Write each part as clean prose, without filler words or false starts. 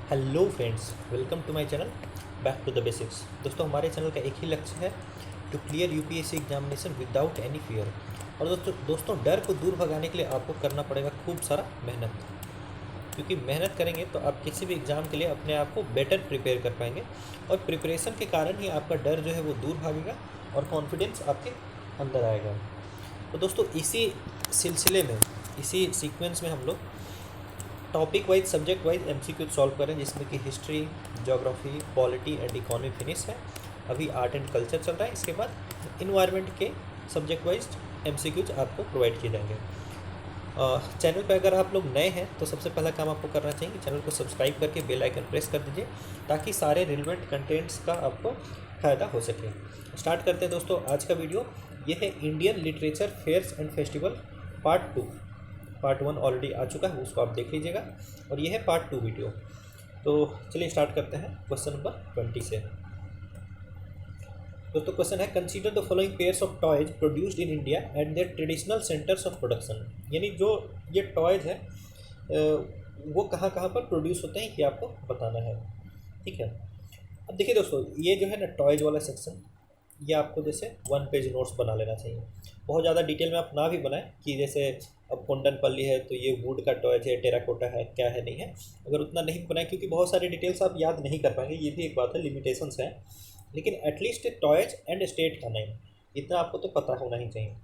Hello friends, welcome to my channel back to the basics. दोस्तों, हमारे channel का एक ही लक्ष्य है to clear UPSC examination without any fear. और दोस्तों डर को दूर भगाने के लिए आपको करना पड़ेगा खूब सारा मेहनत, क्योंकि मेहनत करेंगे तो आप किसी भी एग्ज़ाम के लिए अपने आप को बेटर प्रिपेयर कर पाएंगे। और प्रिपरेशन के कारण ही आपका डर जो है वो दूर भागेगा और कॉन्फिडेंस आपके अंदर आएगा। तो दोस्तों इसी सिलसिले में, इसी सीक्वेंस में हम लोग topic wise, subject wise MCQ solve करें, जिसमें कि history, geography, polity and economy finish है। अभी आर्ट एंड कल्चर चल रहा है। इसके बाद इन्वायरमेंट के सब्जेक्ट वाइज एमसीक्यूज आपको प्रोवाइड किए जाएंगे। चैनल पर अगर आप लोग नए हैं तो सबसे पहला काम आपको करना चाहिए कि चैनल को सब्सक्राइब करके बेल आइकन प्रेस कर दीजिए, ताकि सारे रिलेवेंट कंटेंट्स का आपको फ़ायदा हो सके। स्टार्ट करते हैं दोस्तों आज का वीडियो। ये है Indian literature fairs and festival part 2। Part 1 already आ चुका है, उसको आप देख लीजिएगा, और ये है पार्ट 2 वीडियो। तो चलिए स्टार्ट करते हैं क्वेश्चन नंबर 20 से। दोस्तों क्वेश्चन है, consider the following pairs of toys produced in India and there traditional centres of production. यानी जो ये टॉयज है वो कहाँ कहाँ पर प्रोड्यूस होते हैं, ये आपको बताना है। ठीक है, अब देखिए दोस्तों, ये जो है ना टॉयज वाला सेक्शन, ये आपको जैसे 1 पेज नोट्स बना लेना चाहिए। बहुत ज़्यादा डिटेल में आप ना भी बनाएं कि जैसे अब कोंडनपल्ली है तो ये वुड का टॉयज है, टेराकोटा है, क्या है नहीं है। अगर उतना नहीं बनाएं, क्योंकि बहुत सारी डिटेल्स आप याद नहीं कर पाएंगे, ये भी एक बात है, लिमिटेशंस है। लेकिन एटलीस्ट टॉयज एंड स्टेट का नेम इतना आपको तो पता होना ही चाहिए।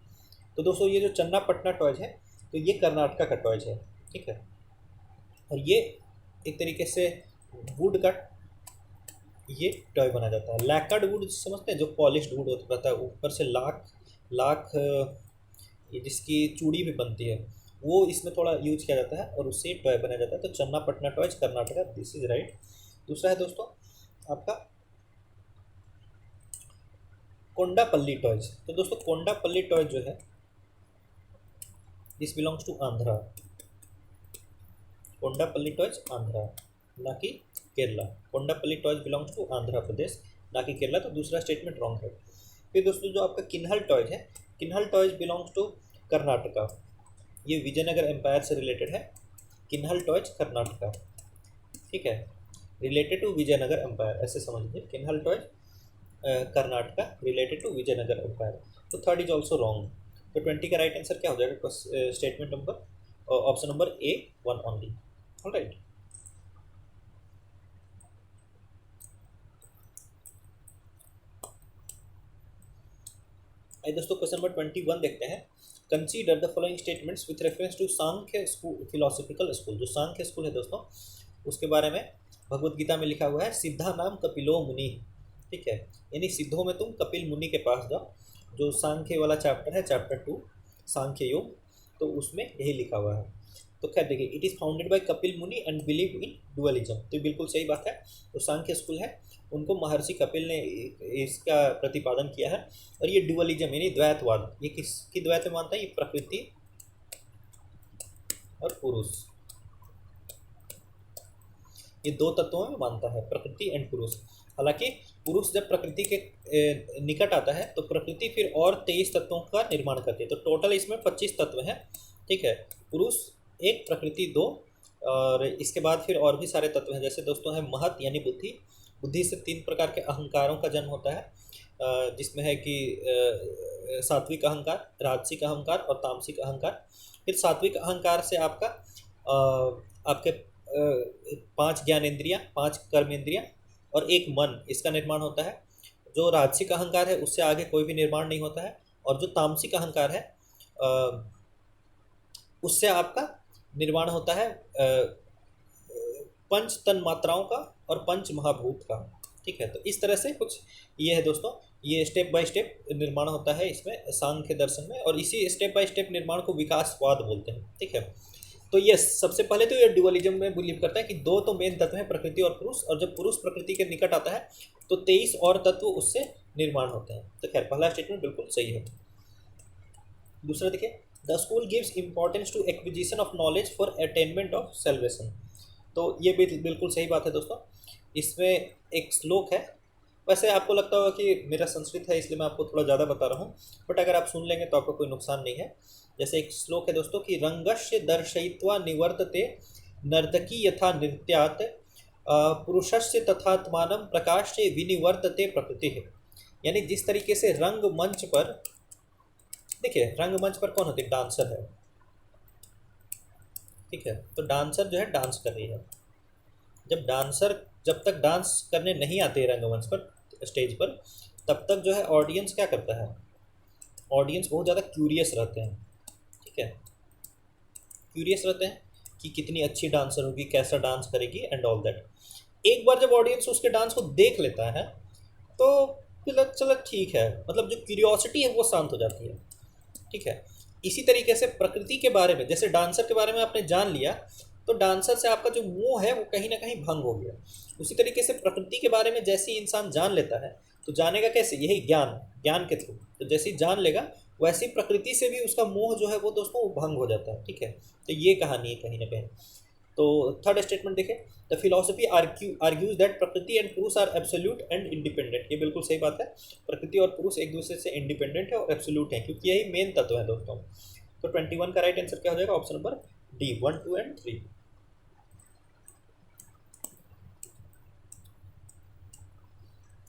तो दोस्तों ये जो चन्नापटना टॉयज है, तो ये कर्नाटका का टॉयज है। ठीक है, और ये एक तरीके से वुड का ये टॉय बना जाता है। लैकर्ड वुड समझते हैं, जो पॉलिश्ड वुड होता है, ऊपर से लाख लाख ये जिसकी चूड़ी भी बनती है, वो इसमें थोड़ा यूज किया जाता है और उससे टॉय बनाया जाता है। तो Channapatna toys Karnataka, this is right. दूसरा है दोस्तों आपका कोंडापल्ली टॉयज। तो दोस्तों कोंडापल्ली टॉयज जो है, this belongs to Andhra. Kondapalli toys Andhra, ना कि Kerala. Kondapalli toys belongs to Andhra Pradesh, ना कि केरला। तो दूसरा स्टेटमेंट रॉन्ग है। फिर दोस्तों जो आपका किन्हल टॉयज है, किन्हल टॉयज बिलोंग्स टू कर्नाटका। ये विजयनगर एम्पायर से रिलेटेड है। किन्हल टॉयज कर्नाटका, ठीक है, रिलेटेड टू विजयनगर एम्पायर, ऐसे समझ लीजिए। Kinhal toys Karnataka related to Vijayanagara empire. तो थर्ड इज ऑल्सो रॉन्ग। तो 20 का राइट आंसर क्या हो जाएगा? Statement number, option number A 1 only. Alright, आइए दोस्तों क्वेश्चन नंबर 21 देखते हैं। Consider the following statements with reference to Sankhya school, philosophical school. जो सांख्य स्कूल है दोस्तों, उसके बारे में भगवत गीता में लिखा हुआ है, सिद्धा नाम कपिलो मुनि। ठीक है, यानी सिद्धों में तुम कपिल मुनि के पास जाओ। जो सांख्य वाला चैप्टर है, चैप्टर 2 सांख्य योग, तो उसमें यही लिखा हुआ है। तो खैर देखिए, it is founded by Kapil मुनि एंड बिलीव इन डुअलिज्म। तो बिल्कुल सही बात है। तो सांख्य स्कूल है, उनको महर्षि कपिल ने इसका प्रतिपादन किया है। और ये डुअलिज्म यानी द्वैतवाद, ये किसकी द्वैत में मानता है? ये प्रकृति और पुरुष, ये दो तत्वों में मानता है, प्रकृति एंड पुरुष। हालांकि पुरुष जब प्रकृति के निकट आता है तो प्रकृति फिर और 23 तत्वों का निर्माण करती है। तो टोटल इसमें 25 तत्व हैं। ठीक है, पुरुष 1, प्रकृति 2, और इसके बाद फिर और भी सारे तत्व हैं। जैसे दोस्तों है महत यानी बुद्धि। बुद्धि से 3 प्रकार के अहंकारों का जन्म होता है, जिसमें है कि सात्विक अहंकार, राजसिक अहंकार और तामसिक अहंकार। फिर सात्विक अहंकार से आपका आपके 5 ज्ञानेंद्रियाँ, 5 कर्मेंद्रियाँ और 1 मन, इसका निर्माण होता है। जो राजसिक अहंकार है उससे आगे कोई भी निर्माण नहीं होता है। और जो तामसिक अहंकार है उससे आपका निर्माण होता है 5 तन मात्राओं का और 5 महाभूत का। ठीक है, तो इस तरह से कुछ ये है दोस्तों, ये स्टेप बाय स्टेप निर्माण होता है इसमें सांख्य दर्शन में, और इसी स्टेप बाय स्टेप निर्माण को विकासवाद बोलते हैं। ठीक है, तो ये सबसे पहले तो ये ड्युअलिज्म में बिलीव करता है कि 2 तो मेन तत्व हैं, प्रकृति और पुरुष, और जब पुरुष प्रकृति के निकट आता है तो 23 और तत्व उससे निर्माण होते हैं। तो खैर पहला स्टेटमेंट बिल्कुल सही है। दूसरा देखिए, the school gives importance to acquisition of knowledge for attainment of salvation. तो ये भी बिल्कुल सही बात है दोस्तों। इसमें एक श्लोक है, वैसे आपको लगता होगा कि मेरा संस्कृत है इसलिए मैं आपको थोड़ा ज़्यादा बता रहा हूँ, बट अगर आप सुन लेंगे तो आपको कोई नुकसान नहीं है। जैसे एक श्लोक है दोस्तों कि रंगस्य दर्शयित्वा निवर्तते नर्तकी यथा नृत्यात् पुरुषस्य तथात्मानं प्रकाश्य विनिवर्तते प्रकृति है। यानी जिस तरीके से रंगमंच पर, देखिए रंगमंच पर कौन होते हैं, डांसर है, ठीक है, तो डांसर जो है डांस कर रही है। जब डांसर, जब तक डांस करने नहीं आते रंगमंच पर, स्टेज पर, तब तक जो है ऑडियंस क्या करता है, ऑडियंस बहुत ज़्यादा क्यूरियस रहते हैं, ठीक है, क्यूरियस रहते हैं कि कितनी अच्छी डांसर होगी, कैसा डांस करेगी एंड ऑल दैट। एक बार जब ऑडियंस उसके डांस को देख लेता है तो फिर चलो ठीक है, मतलब जो क्यूरियोसिटी है वो शांत हो जाती है, ठीक है। इसी तरीके से प्रकृति के बारे में, जैसे डांसर के बारे में आपने जान लिया तो डांसर से आपका जो मोह है वो कहीं ना कहीं भंग हो गया। उसी तरीके से प्रकृति के बारे में जैसे ही इंसान जान लेता है, तो जानेगा कैसे, यही ज्ञान, ज्ञान के थ्रू। तो जैसे ही जान लेगा वैसी प्रकृति से भी उसका मोह जो है वो दोस्तों वो भंग हो जाता है, ठीक है। तो ये कहानी है कहीं ना कहीं। तो थर्ड स्टेटमेंट देखें, द फिलोसफी आर्ग्यूज दैट प्रकृति एंड पुरुष आर एब्सोल्यूट एंड इंडिपेंडेंट। ये बिल्कुल सही बात है, प्रकृति और पुरुष एक दूसरे से इंडिपेंडेंट है और एब्सोल्यूट है, क्योंकि यही मेन तत्व है दोस्तों। तो 21 का राइट आंसर क्या हो जाएगा, ऑप्शन नंबर डी, 1, 2 एंड 3।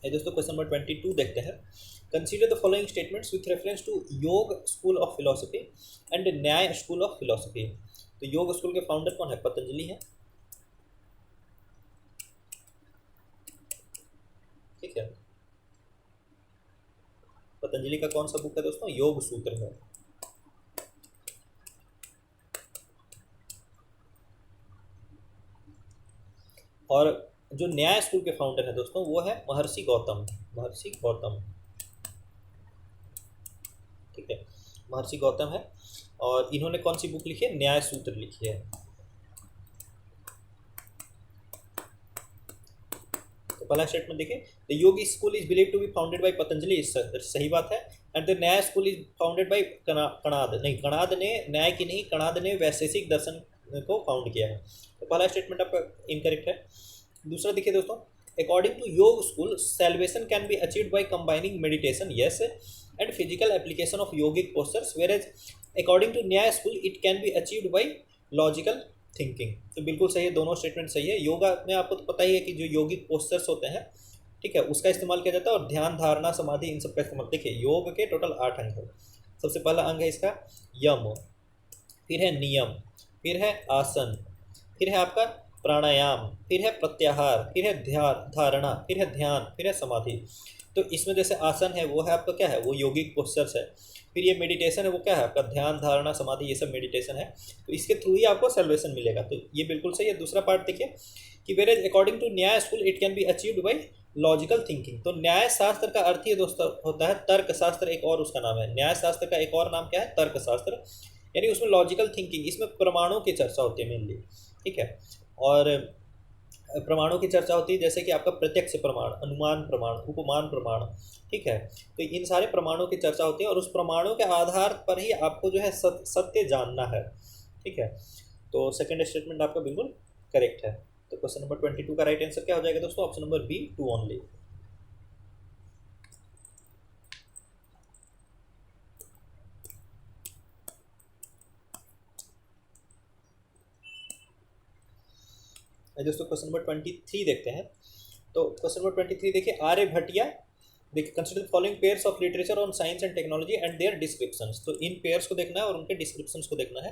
दोस्तों क्वेश्चन नंबर 22 देखते हैं। Consider the following statements with reference to Yoga school of philosophy and Nyaya school of philosophy. तो योग स्कूल के फाउंडर कौन है, पतंजलि है, ठीक है। पतंजलि का कौन सा बुक है दोस्तों, योग सूत्र है। और जो न्याय स्कूल के फाउंडर है दोस्तों वो है महर्षि गौतम, महर्षि गौतम, ठीक है, महर्षि गौतम है। और इन्होंने कौन सी बुक लिखी है, न्याय सूत्र लिखी है। तो पहला स्टेटमेंट देखिए, the Yogi school is believe to be founded by Patanjali, सही बात है। And the Nyaya school is founded by Kanad, नहीं कणाद ने न्याय की नहीं, कणाद ने वैशेषिक दर्शन को फाउंड किया है। तो पहला स्टेटमेंट आपका इनकरेक्ट है। दूसरा देखिए दोस्तों, according to Yoga school salvation can be achieved by combining meditation, yes, and physical application of yogic postures, whereas according to Nyaya school it can be achieved by logical thinking. तो बिल्कुल सही है, दोनों स्टेटमेंट सही है। योगा में आपको तो पता ही है कि जो योगिक पोस्चर्स होते हैं, ठीक है, उसका इस्तेमाल किया जाता है, और ध्यान, धारणा, समाधि, इन सब का इस्तेमाल। देखिए योग के टोटल 8 अंग है। सबसे पहला अंग है इसका यम, फिर है नियम, फिर है आसन, फिर है आपका प्राणायाम, फिर है प्रत्याहार, फिर है ध्यान, धारणा, फिर है ध्यान, फिर है समाधि। तो इसमें जैसे आसन है वो है आपका क्या है, वो योगिक पोस्चर्स है। फिर ये मेडिटेशन है वो क्या है आपका ध्यान, धारणा, समाधि, ये सब मेडिटेशन है। तो इसके थ्रू ही आपको सेल्वेशन मिलेगा। तो ये बिल्कुल सही है। दूसरा पार्ट देखिए कि where as according to Nyaya school it can be achieved by logical thinking. तो न्याय शास्त्र का अर्थ ही दोस्तों होता है तर्क शास्त्र, एक और उसका नाम है। न्याय शास्त्र का एक और नाम क्या है, तर्क शास्त्र, यानी उसमें लॉजिकल थिंकिंग, इसमें प्रमाणों की चर्चा होती है मेनली, ठीक है। और प्रमाणों की चर्चा होती है, जैसे कि आपका प्रत्यक्ष प्रमाण, अनुमान प्रमाण, उपमान प्रमाण, ठीक है। तो इन सारे प्रमाणों की चर्चा होती है और उस प्रमाणों के आधार पर ही आपको जो है सत्य जानना है, ठीक है। तो सेकंड स्टेटमेंट आपका बिल्कुल करेक्ट है। तो क्वेश्चन नंबर 22 का राइट आंसर क्या हो जाएगा दोस्तों, ऑप्शन नंबर बी, 2 ओनली। दोस्तों क्वेश्चन नंबर 23 देखते हैं। तो क्वेश्चन नंबर 23 देखिए, आर्यभट्टिया, देखिए consider following pairs of literature on science and technology and their descriptions. तो इन पेयर्स को देखना है और उनके डिस्क्रिप्शंस को देखना है।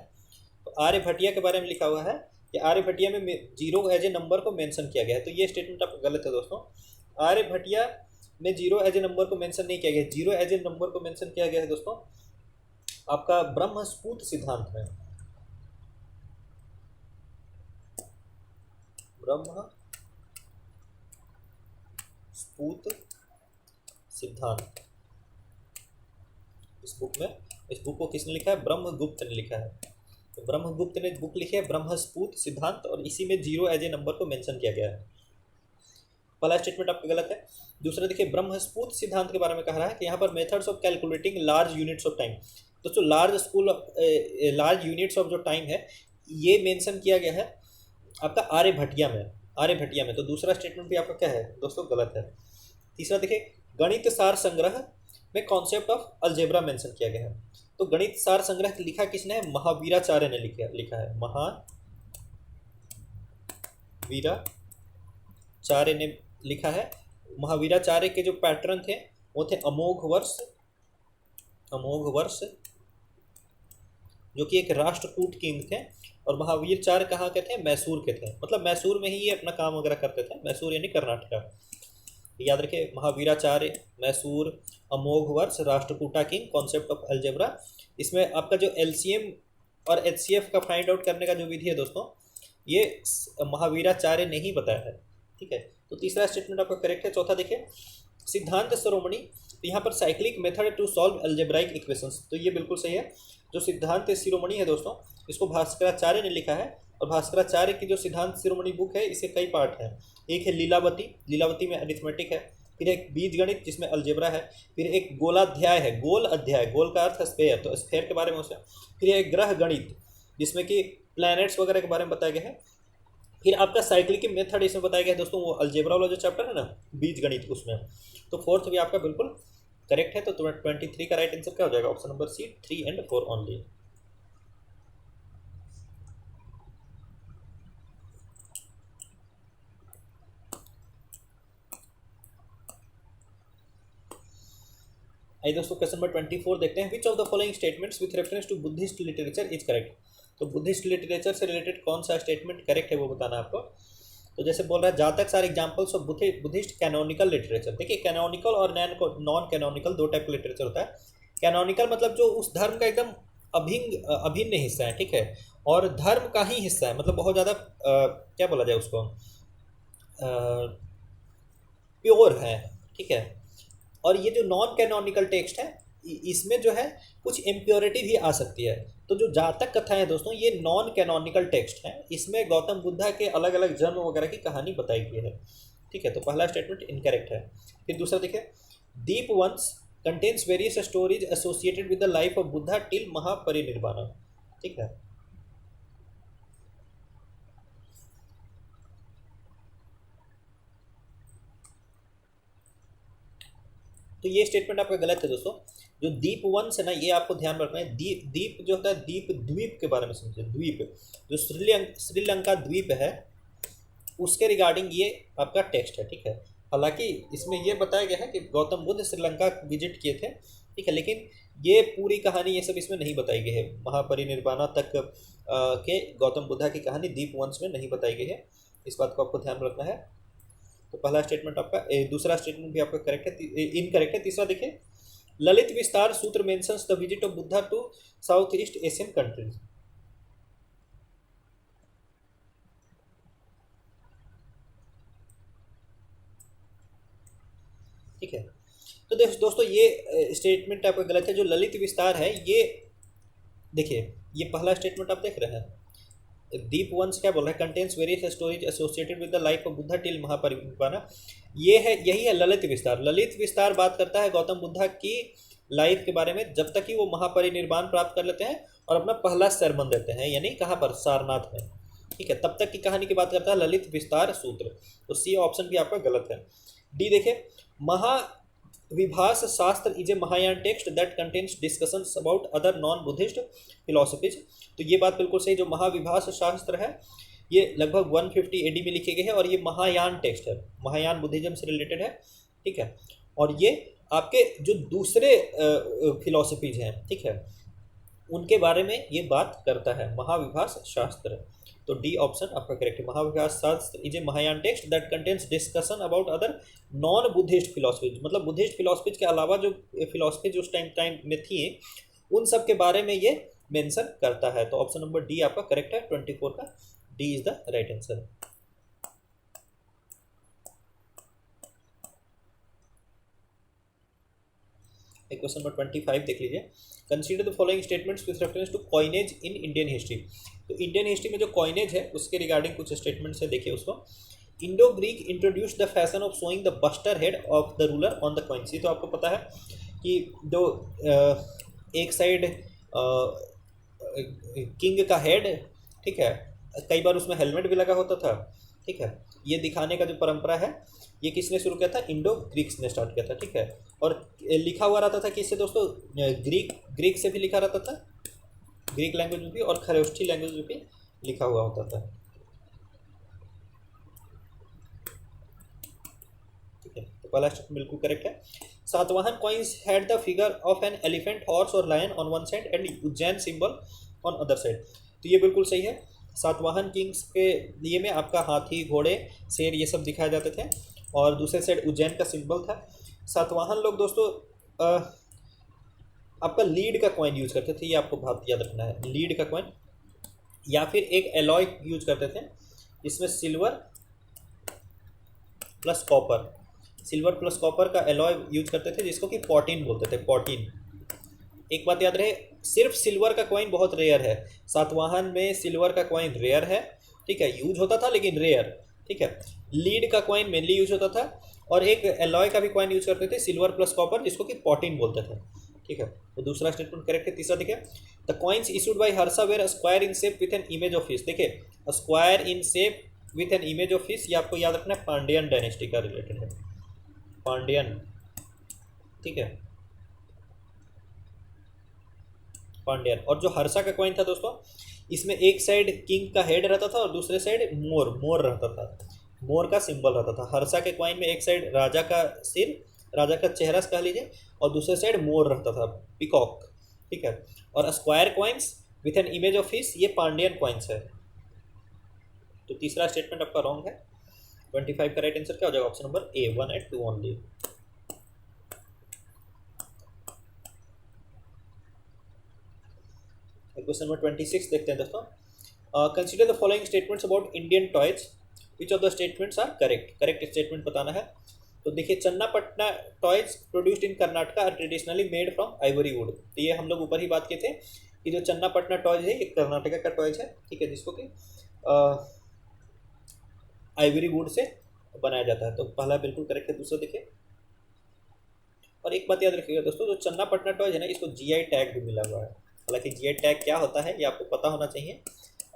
तो आर्यभट्टिया के बारे में लिखा हुआ है कि आर्यभट्टिया में जीरो एज ए नंबर को मेंशन किया गया है। तो ये स्टेटमेंट आपका गलत है दोस्तों। आर्यभट्टिया में जीरो एज ए नंबर को मेंशन नहीं किया गया। जीरो एज ए नंबर को मेंशन किया गया है दोस्तों आपका ब्रह्मस्फूत सिद्धांत में, ब्रह्मस्फूत सिद्धांत। इस बुक में, इस बुक को किसने लिखा है, ब्रह्मगुप्त ने लिखा है। तो ब्रह्मगुप्त ने बुक लिखी है ब्रह्मस्फूत सिद्धांत, और इसी में जीरो एज ए नंबर को मेंशन किया गया है। पहला स्टेटमेंट आपका गलत है। दूसरा देखिए, ब्रह्मस्फूत सिद्धांत के बारे में कह रहा है कि यहाँ पर methods of calculating large units of time. दोस्तों लार्ज यूनिट्स ऑफ जो टाइम है ये मेंशन किया गया है आपका आर्यभट्टिया में, आर्यभट्टिया में। तो दूसरा स्टेटमेंट भी आपका क्या है दोस्तों, गलत है। तीसरा देखिए, गणित सार संग्रह में कॉन्सेप्ट ऑफ अलजेब्रा मेंशन किया गया है। तो गणित सार संग्रह लिखा किसने है, महावीराचार्य ने लिखा है, महावीराचार्य। महावीराचार्य ने लिखा है। महावीराचार्य के जो पैटर्न थे वो थे अमोघ वर्ष, अमोघ वर्ष जो कि एक राष्ट्रकूट किंग थे। और महावीराचार्य कहाँ के थे? मैसूर के थे, मतलब मैसूर में ही ये अपना काम वगैरह करते थे। मैसूर यानी कर्नाटका, याद रखिए। महावीराचार्य, मैसूर, अमोघ वर्ष, Rashtrakuta king, concept of algebra. इसमें आपका जो एलसीएम और एचसीएफ का फाइंड आउट करने का जो विधि है दोस्तों, ये महावीराचार्य ने ही बताया है, ठीक है। तो तीसरा स्टेटमेंट आपका करेक्ट है। चौथा देखिए, सिद्धांत शिरोमणि, तो यहाँ पर cyclic method to solve algebraic equations, तो ये बिल्कुल सही है। जो सिद्धांत शिरोमणि है दोस्तों, इसको भास्कराचार्य ने लिखा है। और भास्कराचार्य की जो सिद्धांत शिरोमणि बुक है, इसके कई पार्ट हैं। एक है लीलावती, लीलावती में अरिथमेटिक है। फिर एक बीज गणित जिसमें अलजेब्रा है। फिर एक गोलाध्याय है, गोल अध्याय, गोल का अर्थ है स्फेयर, तो स्फेयर के बारे में उसमें। फिर एक ग्रह गणित जिसमें कि प्लैनेट्स वगैरह के बारे में बताया गया है। फिर आपका साइक्लिक मेथड इसमें बताया गया है दोस्तों, वो अलजेब्रा वाला जो चैप्टर है ना, बीज गणित, उसमें। तो फोर्थ भी आपका बिल्कुल करेक्ट है। तो 23 का राइट आंसर क्या हो जाएगा? Option number C, 3 and 4 only. आइए दोस्तों, क्वेश्चन नंबर 24 देखते हैं। Which of the following statements with reference to Buddhist literature is correct? तो बुद्धिस्ट लिटरेचर से रिलेटेड कौन सा स्टेटमेंट करेक्ट है वो बताना आपको। तो जैसे बोल रहा है, Jataka are examples of Buddhist canonical literature. देखिए, कैनोनिकल और नॉन कैनोनिकल दो टाइप का लिटरेचर होता है। कैनोनिकल मतलब जो उस धर्म का एकदम अभिन्न हिस्सा है, ठीक है, और धर्म का ही हिस्सा है, मतलब बहुत ज़्यादा क्या बोला जाए उसको, प्योर है, ठीक है। और ये जो नॉन कैनोनिकल टेक्स्ट है, इसमें जो है कुछ इम्प्योरिटी भी आ सकती है। तो जो जातक कथा है दोस्तों, ये नॉन कैनोनिकल टेक्स्ट है। इसमें गौतम बुद्धा के अलग अलग जन्म वगैरह की कहानी बताई गई है, ठीक है। तो पहला स्टेटमेंट इनकरेक्ट है। फिर दूसरा देखिए, Dipavamsa contains various stories associated with the life of Buddha till Mahaparinirvana, ठीक है। तो ये स्टेटमेंट आपका गलत है दोस्तों। जो दीप वंश है ना, ये आपको ध्यान रखना है। दीप जो होता है, दीप द्वीप के बारे में समझे। द्वीप जो श्रीलंका द्वीप है, उसके रिगार्डिंग ये आपका टेक्स्ट है, ठीक है। हालांकि इसमें ये बताया गया है कि गौतम बुद्ध श्रीलंका विजिट किए थे, ठीक है, लेकिन ये पूरी कहानी ये सब इसमें नहीं बताई गई है। महापरिनिर्वाणा तक के गौतम बुद्धा की कहानी दीप वंश में नहीं बताई गई है। इस बात को आपको ध्यान रखना है। तो पहला स्टेटमेंट आपका, दूसरा स्टेटमेंट भी आपका करेक्ट है, इनकरेक्ट है। तीसरा देखिए, Lalit Vistara Sutra mentions the visit of Buddha to South East Asian countries. ठीक है। तो दोस्तों ये स्टेटमेंट आपका गलत है। जो ललित विस्तार है, ये देखिए, ये पहला स्टेटमेंट आप देख रहे हैं, दीप वंश क्या बोल रहा है, contains various stories associated with the life of Buddha till Mahaparinirvana. ये है, यही है ललित विस्तार। ललित विस्तार बात करता है गौतम बुद्धा की लाइफ के बारे में, जब तक कि वो महापरिनिर्वाण प्राप्त कर लेते हैं और अपना पहला सरमन देते हैं, यानी कहाँ पर? सारनाथ में, ठीक है। तब तक की कहानी की बात करता है ललित विस्तार सूत्र। तो सी ऑप्शन भी आपका गलत है। डी देखिए, महाविभास शास्त्र is a Mahayana text that contains discussions about other non Buddhist philosophies. तो ये बात बिल्कुल सही। जो महाविभास शास्त्र है, ये लगभग 150 AD में लिखे गए हैं और ये महायान टेक्स्ट है, महायान बुद्धिज्म से रिलेटेड है, ठीक है। और ये आपके जो दूसरे फिलोसफीज हैं, ठीक है, उनके बारे में ये बात करता है, महाविभास शास्त्र। तो डी ऑप्शन आपका करेक्ट है। महाविभास शास्त्र is a Mahayana text that contains discussion about other non Buddhist philosophies, मतलब बुद्धिस्ट फिलोसफीज के अलावा जो फिलोसफीज उस टाइम में थी, उन सब के बारे में ये मेंशन करता है। तो ऑप्शन नंबर डी आपका करेक्ट है। 24 का D is the right answer. Question number 25 देख लीजिए। Consider the following statements with reference to coinage in Indian history. तो इंडियन हिस्ट्री में जो कॉइनेज है, उसके रिगार्डिंग कुछ स्टेटमेंट्स है, देखिए उसको। Indo Greek introduce the fashion of showing the buster head of the ruler on the coin. तो आपको पता है कि जो एक साइड किंग का हेड, ठीक है, कई बार उसमें हेलमेट भी लगा होता था, ठीक है। ये दिखाने का जो परंपरा है, ये किसने शुरू किया था? इंडो ग्रीक्स ने स्टार्ट किया था, ठीक है। और लिखा हुआ रहता था किससे दोस्तों? ग्रीक से भी लिखा रहता था, ग्रीक लैंग्वेज में भी, और खरोष्ठी लैंग्वेज में भी लिखा हुआ होता था। पहला स्टेटमेंट बिल्कुल करेक्ट है। Satavahana coins had the figure of an elephant, horse और lion on one side and Ujjain symbol on other side. तो ये बिल्कुल सही है। सातवाहन किंग्स के लिए में आपका हाथी, घोड़े, शेर ये सब दिखाए जाते थे और दूसरे साइड उज्जैन का सिंबल था। सातवाहन लोग दोस्तों आपका लीड का कॉइन यूज करते थे, ये आपको बात याद रखना है, लीड का कॉइन, या फिर एक एलॉय यूज करते थे इसमें silver plus copper, silver plus copper का एलॉय यूज करते थे जिसको कि पॉटिन बोलते थे, पॉटिन। एक बात याद रहे, सिर्फ सिल्वर का कॉइन बहुत रेयर है, सातवाहन में सिल्वर का कॉइन रेयर है, ठीक है, यूज होता था लेकिन रेयर, ठीक है। लीड का कॉइन मेनली यूज होता था और एक एलॉय का भी कॉइन यूज करते थे सिल्वर प्लस कॉपर जिसको कि पॉटिन बोलते थे, ठीक है। तो दूसरा स्टेटमेंट करेक्ट है। तीसरा देखिए, the coins issued by Harsha were square in shape with an image of fish. देखिए square in shape with an image of fish, ये आपको याद रखना है, पांड्यन डायनेस्टी का रिलेटेड है, पांड्यन, ठीक है, पांड्यन। और जो हर्षा का कॉइन था दोस्तों, इसमें एक साइड किंग का हेड रहता था और दूसरे साइड मोर, मोर रहता था, मोर का सिंबल रहता था। हर्षा के कॉइन में एक साइड राजा का सिर, राजा का चेहरा कह लीजिए, और दूसरे साइड मोर रहता था, पिकॉक, ठीक है। और square coins with an image of fish, ये पांड्यन कॉइन्स है। तो तीसरा स्टेटमेंट आपका रॉन्ग है। 25 का राइट आंसर क्या हो जाएगा? Option number A, 1 and 2 only. Question number 26 देखते हैं दोस्तों। Consider the following statements about Indian toys, which of the statements are correct. Correct statement बताना है। तो देखिए, Channapatna toys produced in Karnataka are traditionally made from ivory wood. तो ये हम लोग ऊपर ही बात किए थे कि जो चन्नापटना टॉयज है ये कर्नाटका का टॉयज है, ठीक है, जिसको कि आइवरी वुड से बनाया जाता है। तो पहला बिल्कुल करेक्ट है। दूसरा देखिए, और एक बात याद रखिएगा दोस्तों, जो चन्नापटना टॉयज है ना, इसको जीआई टैग भी मिला हुआ है। हालांकि जीआई टैग क्या होता है ये आपको पता होना चाहिए,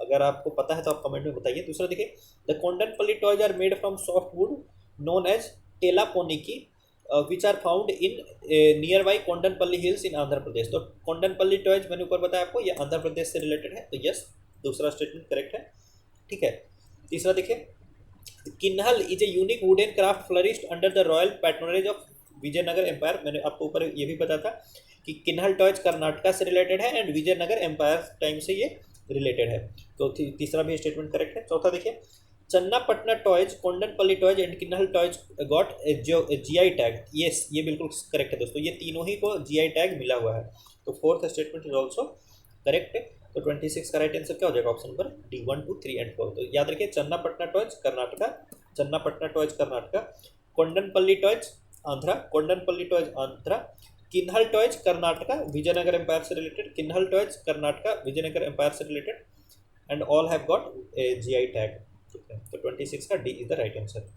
अगर आपको पता है तो आप कमेंट में बताइए। दूसरा देखिए, the Kondapalli toys are made from soft wood known as Tellaponiki which are found in nearby Kondapalli hills in Andhra Pradesh. तो कोंडनपल्ली टॉयज मैंने ऊपर बताया आपको, ये आंध्र प्रदेश से रिलेटेड है, तो यस, दूसरा स्टेटमेंट करेक्ट है, ठीक है। तीसरा देखिए, Kinhal is a unique wooden craft flourished under the royal patronage of Vijayanagara empire. मैंने आपको ऊपर ये भी बताया था कि किन्हल टॉयज कर्नाटका से रिलेटेड है एंड विजयनगर एम्पायर टाइम से ये रिलेटेड है। तो तीसरा भी स्टेटमेंट करेक्ट है। चौथा देखिए, Channapatna toys, Kondapalli toys and Kinhal toys got GI tag. ये बिल्कुल करेक्ट है दोस्तों, ये तीनों ही को जीआई टैग मिला हुआ है। तो fourth statement is also correct है। तो 26 का राइट आंसर क्या हो जाएगा? Option number D, 1, 2, 3 and 4। तो याद रखिए, Channapatna toys Karnataka, Channapatna toys Karnataka, Kondapalli toys Andhra, Kondapalli toys Andhra, Kinhal toys Karnataka Vijayanagara empire से related, Kinhal toys Karnataka Vijayanagara empire से related, and all have got a GI tag, ठीक है। तो 26 का D is the right answer.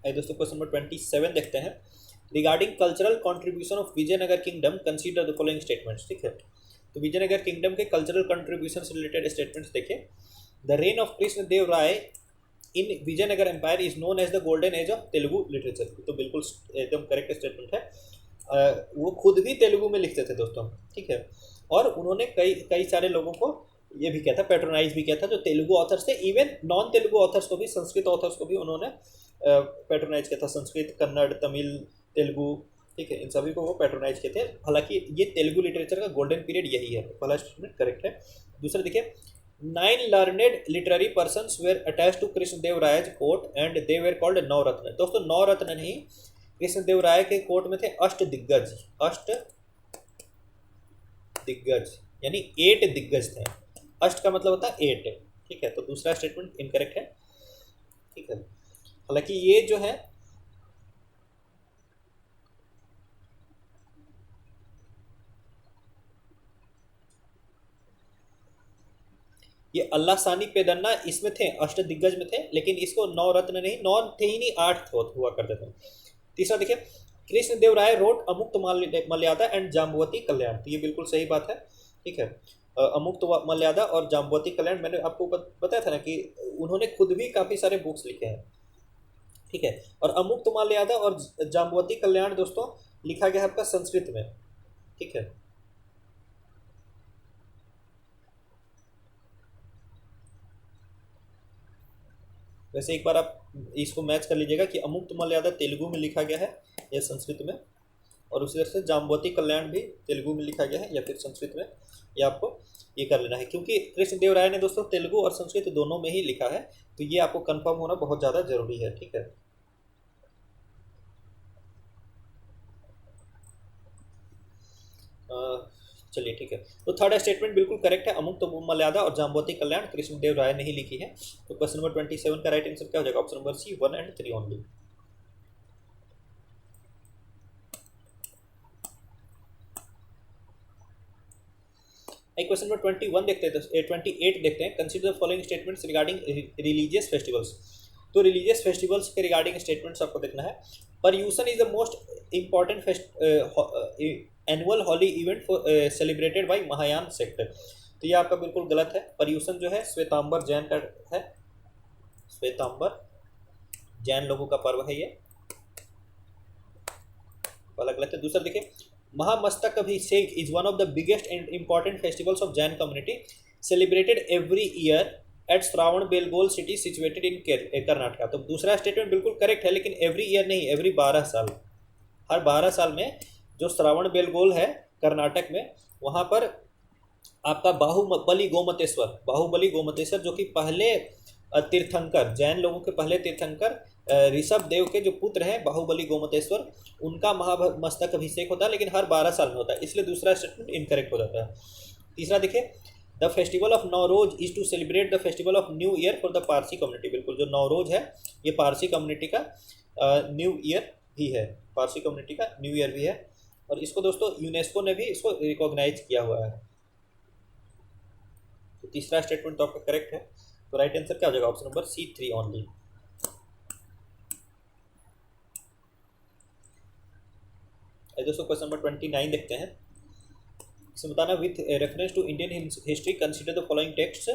आइए दोस्तों, क्वेश्चन नंबर 27 देखते हैं। Regarding cultural contribution of Vijayanagar kingdom consider the following statements, ठीक है। तो विजयनगर किंगडम के कल्चरल कंट्रीब्यूशन से रिलेटेड स्टेटमेंट्स देखिए। The reign of Krishna Dev Raya in Vijayanagar empire is known as the golden age of Telugu literature. तो बिल्कुल एकदम करेक्ट स्टेटमेंट है। वो खुद भी तेलुगु में लिखते थे दोस्तों, ठीक है, और उन्होंने कई सारे लोगों को ये भी किया था, पैट्रोनाइज भी किया था, जो तेलुगु ऑथर्स थे, इवन नॉन तेलुगु ऑथर्स को भी, संस्कृत ऑथर्स को भी उन्होंने पैट्रोनाइज किया था, संस्कृत, कन्नड़, तमिल, तेलुगु, ठीक है, इन सभी को वो पैट्रोनाइज किए थे। हालांकि ये तेलुगु लिटरेचर का गोल्डन पीरियड यही है। पहला स्टेटमेंट करेक्ट है। दूसरा देखिए, 9 learned literary persons were attached to Krishnadeva Raya court and they were called Navaratna. दोस्तों नवरत्न नहीं, कृष्णदेव राय के कोर्ट में थे अष्ट दिग्गज, अष्ट दिग्गज यानी 8 दिग्गज थे। अष्ट का मतलब होता है 8, ठीक है। तो दूसरा स्टेटमेंट इनकरेक्ट है, ठीक है। हालांकि ये जो है ये अल्लाह सानी पेदन्ना इसमें थे, अष्ट दिग्गज में थे, लेकिन इसको 9 रत्न नहीं, 9 थे ही नहीं, 8 हुआ करते थे। तीसरा देखिए, कृष्णदेव राय रोट अमुक्त मर्यादा एंड जाम्बवती कल्याण। तो ये बिल्कुल सही बात है, ठीक है। अमुक्त मर्यादा और जाम्बवती कल्याण, मैंने आपको बताया था ना कि उन्होंने खुद भी काफ़ी सारे बुक्स लिखे हैं, ठीक है। और अमुक्त मर्यादा और जाम्बवती कल्याण दोस्तों लिखा गया है आपका संस्कृत में, ठीक है। वैसे एक बार आप इसको मैच कर लीजिएगा कि अमुक्त मर्यादा तेलुगु में लिखा गया है या संस्कृत में, और उसी तरह से जाम्बवती कल्याण भी तेलुगु में लिखा गया है या फिर संस्कृत में, ये आपको ये कर लेना है, क्योंकि कृष्णदेवराय ने दोस्तों तेलुगु और संस्कृत दोनों में ही लिखा है, तो ये आपको कंफर्म होना बहुत ज़्यादा जरूरी है। ठीक है, चलिए ठीक है। तो थर्ड स्टेटमेंट बिल्कुल करेक्ट है, अमुक्त मर्यादा और जाम्बवती कल्याण कृष्णदेव राय ने ही लिखी है। तो क्वेश्चन नंबर 27 का राइट आंसर क्या हो जाएगा? Option number C, 1 and 3 only. Question number 21 देखते हैं, तो 28 देखते हैं। Consider the following statements regarding religious festivals. तो रिलीजियस फेस्टिवल्स के रिगार्डिंग स्टेटमेंट्स आपको देखना है। Paryushan is the most important annual holy event celebrated by Mahayana sect. तो ये आपका बिल्कुल गलत है। पर्यूषण जो है श्वेतांबर जैन का है, श्वेतांबर जैन लोगों का पर्व है, ये वाला गलत है। दूसरा देखिए, Mahamastaka Abhisheka is one of the biggest and important festivals of Jain community celebrated every year at Shravana Belagola city situated in Karnataka. तो दूसरा स्टेटमेंट बिल्कुल करेक्ट है, लेकिन एवरी ईयर नहीं, एवरी 12 साल। हर 12 साल में जो श्रावण बेलगोल है कर्नाटक में, वहाँ पर आपका बाहुबली गोमतेश्वर जो कि पहले तीर्थंकर, जैन लोगों के पहले तीर्थंकर ऋषभ देव के जो पुत्र हैं बाहुबली गोमतेश्वर, उनका महामस्तक अभिषेक होता है, लेकिन हर 12 साल में होता है, इसलिए दूसरा स्टेटमेंट इनकरेक्ट हो जाता है। तीसरा देखिए, the festival of Navroz is to celebrate the festival of new year for the Parsi community. बिल्कुल, जो नवरोज है ये पारसी कम्युनिटी का न्यू ईयर भी है, पारसी कम्युनिटी का न्यू ईयर भी है, और इसको दोस्तों यूनेस्को ने भी इसको रिकॉग्नाइज किया हुआ है। तो तीसरा स्टेटमेंट तो आपका करेक्ट है। तो राइट आंसर क्या हो जाएगा? Option number C, 3 only. दोस्तों क्वेश्चन नंबर 29 देखते हैं। इसमें बताना, with reference to Indian history consider the following text,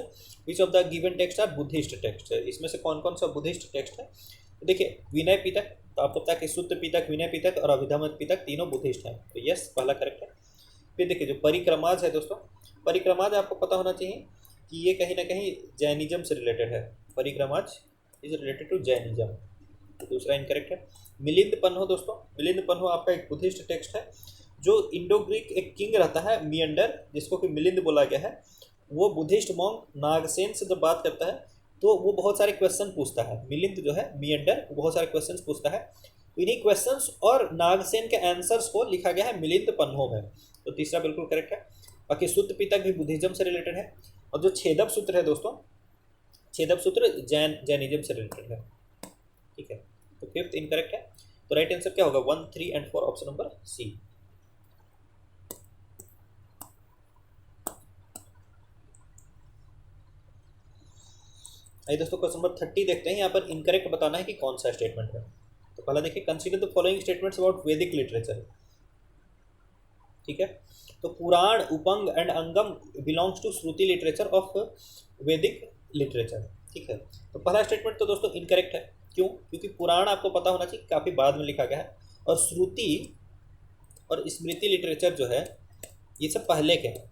which of the given text are Buddhist text. इसमें से कौन कौन सा बुद्धिस्ट टेक्स्ट है? तो देखिए, विनय पिटक, तो आपको पता है कि सूत्र पिटक, विनय पिटक और अभिधम पिटक तीनों बुद्धिस्ट हैं, तो यस पहला करेक्ट है। फिर देखिए, जो परिक्रमाज है दोस्तों, परिक्रमाज आपको पता होना चाहिए कि ये कहीं ना कहीं जैनिज्म से रिलेटेड है। परिक्रमाज इज रिलेटेड टू जैनिज्म, तो दूसरा इनकरेक्ट है। मिलिंद पन्हो दोस्तों, मिलिंद पन्हो आपका एक बुद्धिस्ट टेक्स्ट है। जो इंडो ग्रीक एक किंग रहता है मियंडर, जिसको कि मिलिंद बोला गया है, वो बुद्धिस्ट मॉन्क नागसेन से जब बात करता है तो वो बहुत सारे क्वेश्चन पूछता है। मिलिंद जो है मियंडर, वो बहुत सारे क्वेश्चन पूछता है, इन्हीं क्वेश्चंस और नागसेन के आंसर्स को लिखा गया है मिलिंद पन्हो में, तो तीसरा बिल्कुल करेक्ट है। बाकी सूत्र पिटक भी बुद्धिज्म से रिलेटेड है, और जो छेदक सूत्र है दोस्तों, छेदक सूत्र जैनिज्म से रिलेटेड है। ठीक है, तो फिफ्थ इनकरेक्ट है। तो राइट आंसर क्या होगा? 1, 3 एंड 4, ऑप्शन नंबर सी। आइए दोस्तों क्वेश्चन नंबर 30 देखते हैं। यहाँ पर इनकरेक्ट बताना है कि कौन सा स्टेटमेंट है। तो पहला देखिए, consider the following statements about Vedic literature. ठीक है, तो Purana, Upanga and Angam belongs to Shruti literature of Vedic literature. ठीक है, तो पहला स्टेटमेंट तो दोस्तों इनकरेक्ट है। क्यों? क्योंकि पुराण आपको पता होना चाहिए काफ़ी बाद में लिखा गया है, और श्रुति और स्मृति लिटरेचर जो है ये सब पहले के हैं।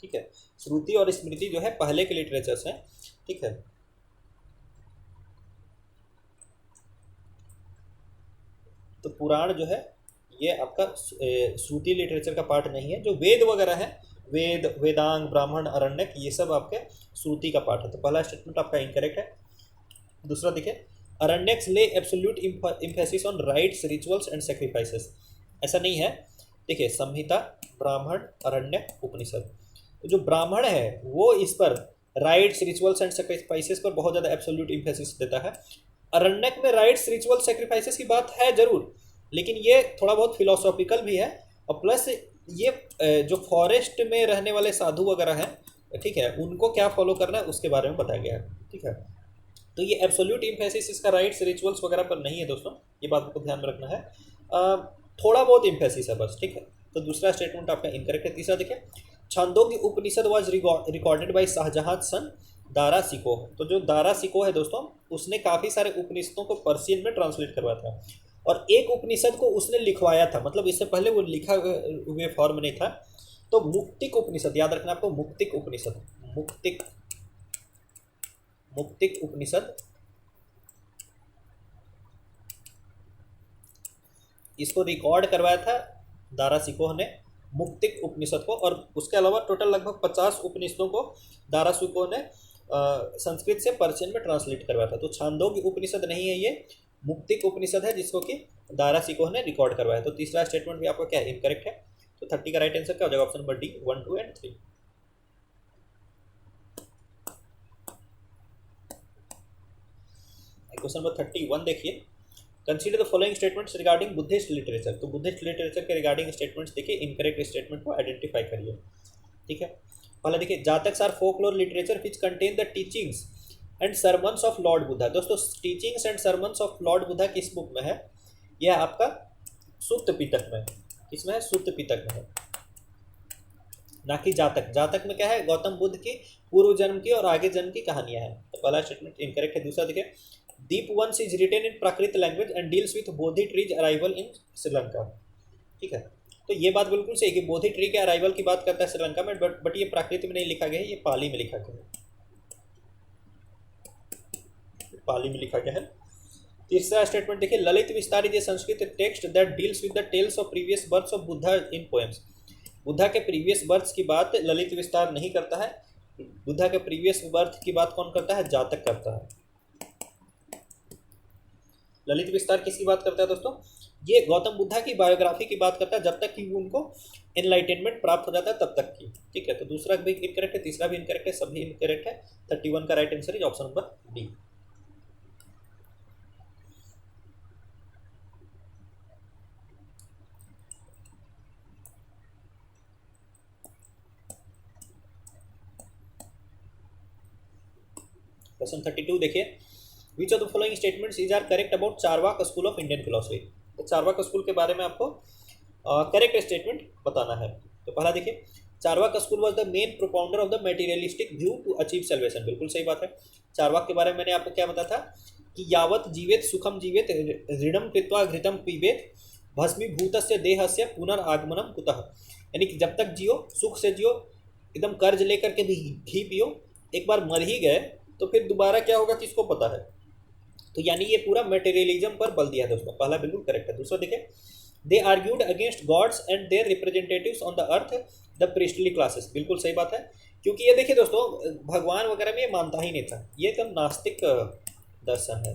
ठीक है, श्रुति और स्मृति जो है पहले के लिटरेचर्स हैं। ठीक है, तो पुराण जो है ये आपका श्रुति लिटरेचर का पार्ट नहीं है। जो वेद वगैरह है, वेद, वेदांग, ब्राह्मण, अरण्यक, ये सब आपके श्रुति का पार्ट है। तो पहला स्टेटमेंट आपका इनकरेक्ट है। दूसरा देखिए, अरण्यक्स ले absolute emphasis on rights, rituals and sacrifices. ऐसा नहीं है। देखिए, संहिता, ब्राह्मण, अरण्यक, उपनिषद, तो जो ब्राह्मण है वो इस पर राइट्स, रिचुअल्स एंड सेक्रीफाइसेस पर बहुत ज़्यादा एब्सोल्यूट एम्फेसिस देता है। अरण्यक में राइट्स, रिचुअल, सेक्रीफाइसेस की बात है जरूर, लेकिन ये थोड़ा बहुत फिलोसॉफिकल भी है, और प्लस ये जो फॉरेस्ट में रहने वाले साधु वगैरह हैं, ठीक है, उनको क्या फॉलो करना है उसके बारे में बताया गया है। ठीक है, तो ये एब्सोल्यूट एम्फेसिस इसका राइट्स, रिचुअल्स वगैरह पर नहीं है दोस्तों, ये बात को ध्यान में रखना है। थोड़ा बहुत एम्फेसिस है बस। ठीक है, तो दूसरा स्टेटमेंट आपका इनकरेक्ट है। तीसरा देखिए, छंदोग्य उपनिषद वाज रिकॉर्डेड बाय शाहजहां सन दारा सिको। तो जो दारा सिको है दोस्तों, उसने काफ़ी सारे उपनिषदों को पर्शियन में ट्रांसलेट करवाया था, और एक उपनिषद को उसने लिखवाया था, मतलब इससे पहले वो लिखा हुए फॉर्म नहीं था। तो मुक्तिक उपनिषद, याद रखना आपको, मुक्तिक उपनिषद, मुक्तिक मुक्तिक उपनिषद, इसको रिकॉर्ड करवाया था दारा शिकोह ने, मुक्तिक उपनिषद को। और उसके अलावा टोटल लगभग 50 उपनिषदों को दारा शिकोह ने संस्कृत से पर्शियन में ट्रांसलेट करवाया था। तो छांदोग्य उपनिषद नहीं है ये, मुक्तिक उपनिषद है जिसको कि दारा शिकोह ने रिकॉर्ड करवाया। तो तीसरा स्टेटमेंट भी आपका क्या है, इनकरेक्ट है। तो 30 का राइट आंसर क्या हो जाएगा, option number D, 1, 2 and 3। Question number 31 देखिए, consider the following statements regarding Buddhist literature. तो बुद्धिस्ट लिटरेचर के रिगार्डिंग स्टेटमेंट्स देखिए, इनकरेक्ट स्टेटमेंट को आइडेंटिफाई करिए। ठीक है, पहला देखिए, Jatakas are folklore literature which contain the teachings and sermons of Lord Buddha. दोस्तों teachings and sermons of Lord Buddha किस बुक में है, यह आपका सुत्त पिटक में, किसमें है, सुत्त पिटक में है, ना कि जातक। जातक में क्या है, गौतम बुद्ध की पूर्व जन्म की और आगे जन्म की कहानियां हैं। तो पहला स्टेटमेंट इनकरेक्ट है। दूसरा देखिए, Dipavamsa is written in Prakrit language and deals with Bodhi tree's arrival in Sri Lanka. ठीक है, तो ये बात बिल्कुल सही कि बोधि ट्री के अराइवल की बात करता है श्रीलंका में, बट ये प्राकृत में नहीं लिखा गया है, ये पाली में लिखा गया है, पाली में लिखा गया है। तीसरा स्टेटमेंट देखिए, Lalit Vistara is a Sanskrit text that deals with the tales of previous births of Buddha in poems. Buddha के प्रीवियस बर्थ्स की बात ललित विस्तार नहीं करता है, बुद्धा के प्रीवियस बर्थ की बात कौन करता है, जातक करता है। ललित विस्तार किसकी बात करता है दोस्तों, ये गौतम बुद्धा की बायोग्राफी की बात करता है, जब तक कि उनको एनलाइटेनमेंट प्राप्त हो जाता है तब तक की। ठीक है, तो दूसरा भी इनकरेक्ट है, तीसरा भी इनकरेक्ट है, सभी इनकरेक्ट है। 31 का right answer is option number D. Question 32 देखिए, which of the following statements is are correct about Charvak school of Indian philosophy. तो चारवाक स्कूल के बारे में आपको करेक्ट स्टेटमेंट बताना है। तो पहला देखिए, Charvak school was the main propounder of the materialistic view to achieve salvation. बिल्कुल सही बात है। चारवाक के बारे में मैंने आपको क्या बताया था कि यावत जीवेत सुखम जीवेत ऋणम कृत्वा घृतम पीबेत भस्मीभूतस्य देहस्य पुनरागमनम कुतः। यानी कि जब तक जियो सुख से जियो, एकदम कर्ज लेकर के भी घी पियो, एक बार मर ही गए तो फिर दोबारा क्या होगा किसको पता है। तो यानी ये पूरा मटेरियलिज्म पर बल दिया है दोस्तों, पहला बिल्कुल करेक्ट है। दूसरा देखिए, they argued against gods and their representatives on the earth the priestly classes. बिल्कुल सही बात है, क्योंकि ये देखिए दोस्तों भगवान वगैरह में ये मानता ही नहीं था, ये एकदम नास्तिक दर्शन है,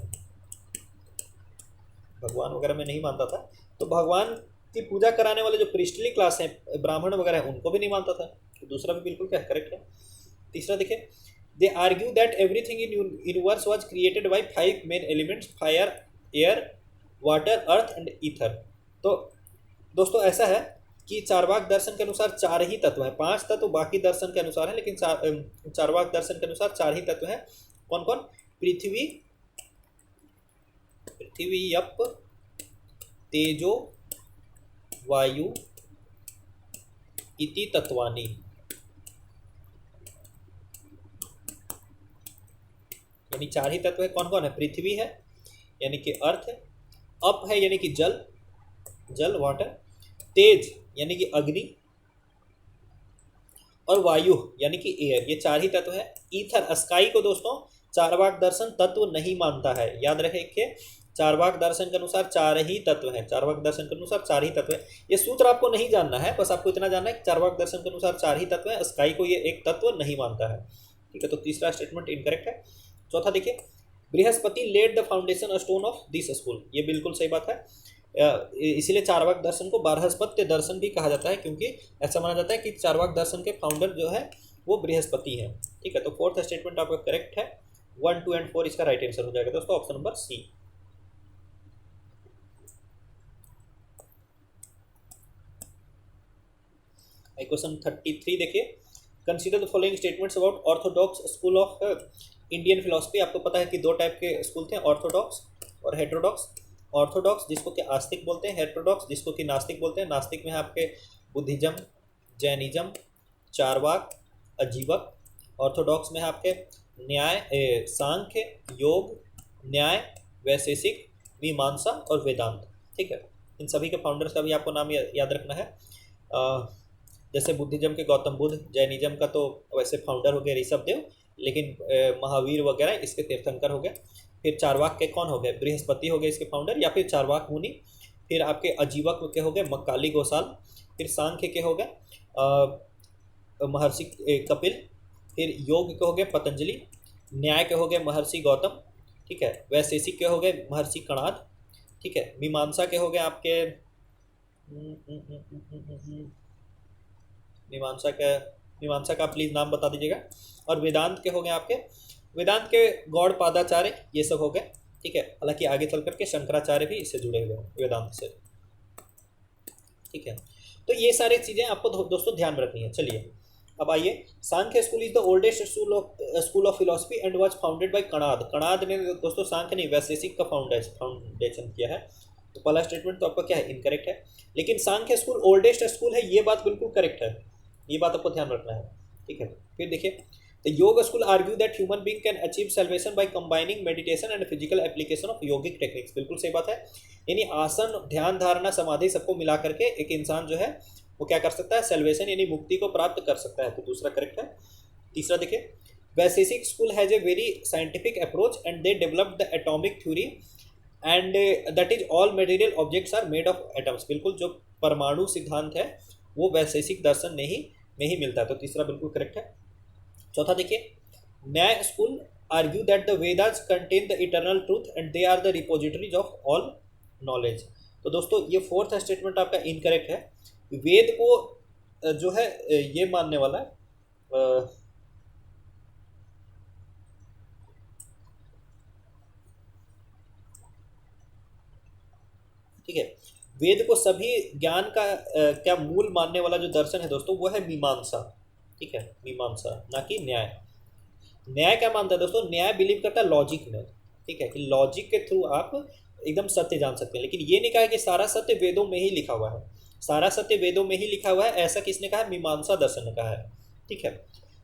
भगवान वगैरह में नहीं मानता था। तो भगवान की पूजा कराने वाले जो प्रीस्टली क्लास हैं, ब्राह्मण वगैरह हैं, उनको भी नहीं मानता था। तो दूसरा भी बिल्कुल क्या करेक्ट है। तीसरा देखिए, they argue that everything in universe was created by 5 main elements, fire, air, water, earth and ether। तो दोस्तों ऐसा है कि चारवाक दर्शन के अनुसार 4 ही तत्व हैं, 5 तत्व बाकी दर्शन के अनुसार है, लेकिन चारवाक दर्शन के अनुसार 4 ही तत्व हैं। कौन कौन, पृथ्वी, यप, तेजो, वायु, इति तत्वानी। यानी 4 ही तत्व है। कौन कौन है, पृथ्वी है यानी कि अर्थ है, अप है यानी कि जल वाटर, तेज यानी कि अग्नि, और वायु यानी कि एयर, ये 4 ही तत्व है। ईथर स्काई को दोस्तों चारवाक दर्शन तत्व नहीं मानता है, याद रखें, चारवाक दर्शन के अनुसार 4 ही तत्व हैं, चारवाक दर्शन के अनुसार 4 ही तत्व है। ये सूत्र आपको नहीं जानना है, बस आपको इतना जानना है कि चारवाक दर्शन के अनुसार 4 ही तत्व है, स्काई को ये एक तत्व नहीं मानता है। ठीक है, तो तीसरा स्टेटमेंट इनकरेक्ट है। चौथा देखिए, Brihaspati laid the foundation stone of this school. ये बिल्कुल सही बात है, इसीलिए चारवाक दर्शन को बृहस्पत्य दर्शन भी कहा जाता है, क्योंकि ऐसा माना जाता है कि चारवाक दर्शन के फाउंडर जो है वो बृहस्पति हैं। ठीक है, तो फोर्थ स्टेटमेंट आपका करेक्ट है, 1, 2 एंड 4 इसका राइट आंसर हो जाएगा दोस्तों, ऑप्शन नंबर सी। क्वेश्चन 33 देखिए, consider the following statements about Orthodox school of Indian philosophy. आपको पता है कि 2 टाइप के स्कूल थे, ऑर्थोडॉक्स और हेट्रोडॉक्स। ऑर्थोडॉक्स जिसको कि आस्तिक बोलते हैं, हेट्रोडॉक्स जिसको कि नास्तिक बोलते हैं। नास्तिक में है आपके बुद्धिज्म, जैनिज्म, चारवाक, अजीवक। ऑर्थोडॉक्स में है आपके न्याय, सांख्य, योग, न्याय, वैशेषिक, मीमांसा और वेदांत। ठीक है, इन सभी के फाउंडर्स का भी आपको नाम याद रखना है। जैसे बुद्धिज्म के गौतम बुद्ध, जैनिज्म का तो वैसे फाउंडर हो गए ऋषभदेव, लेकिन महावीर वगैरह इसके तीर्थंकर हो गए। फिर चारवाक के कौन हो गए, बृहस्पति हो गए इसके फाउंडर, या फिर चारवाक मुनि। फिर आपके अजीवक के हो गए मक्काली गौसाल। फिर सांख्य के हो गए महर्षि कपिल। फिर योग के हो गए पतंजलि। न्याय के हो गए महर्षि गौतम, ठीक है। वैशेषिक के हो गए महर्षि कणाद, ठीक है। मीमांसा के हो गए आपके मीमांसा का प्लीज नाम बता दीजिएगा। और वेदांत के हो गए आपके, वेदांत के गौड़पादाचार्य, ये सब हो गए, ठीक है। हालांकि आगे चल करके शंकराचार्य भी इससे जुड़े हुए हैं वेदांत से, ठीक है। तो ये सारी चीज़ें आपको दोस्तों ध्यान रखनी है। चलिए अब आइए, Sankhya school is the oldest school of philosophy and was founded by Kanada. Kanada ने दोस्तों सांख्य नहीं वैशेषिक का फाउंडेशन किया है। तो पहला स्टेटमेंट तो आपका क्या है, इनकरेक्ट है। लेकिन सांख्य स्कूल ओल्डेस्ट स्कूल है, ये बात बिल्कुल करेक्ट है, ये बात आपको ध्यान रखना है, ठीक है। फिर देखिए, द योग school argue that human being can achieve salvation bye combining meditation and physical application of yogic techniques. बिल्कुल सही बात है। यानी आसन, ध्यान, धारणा, समाधि सबको मिला करके एक इंसान जो है वो क्या कर सकता है, सेल्वेशन यानी मुक्ति को प्राप्त कर सकता है। तो दूसरा करेक्ट है। तीसरा देखिए, Vaisheshika school has a very scientific approach and they developed the atomic theory and that is all material objects are made of atoms. बिल्कुल जो परमाणु सिद्धांत है वो वैशेषिक दर्शन में ही मिलता है। तो तीसरा बिल्कुल करेक्ट है। चौथा देखिए, Nyaya school argue that the Vedas contain the eternal truth and they are the repositories of all knowledge. तो दोस्तों ये फोर्थ स्टेटमेंट आपका इनकरेक्ट है। वेद को जो है ये मानने वाला है, ठीक है। वेद को सभी ज्ञान का क्या मूल मानने वाला जो दर्शन है दोस्तों वो है मीमांसा, ठीक है। मीमांसा, ना कि न्याय। न्याय क्या मानता है दोस्तों, न्याय बिलीव करता है लॉजिक में, ठीक है, कि लॉजिक के थ्रू आप एकदम सत्य जान सकते हैं। लेकिन ये नहीं कहा कि सारा सत्य वेदों में ही लिखा हुआ है, सारा सत्य वेदों में ही लिखा हुआ है ऐसा किसने कहा है, मीमांसा दर्शन ने कहा है, ठीक है।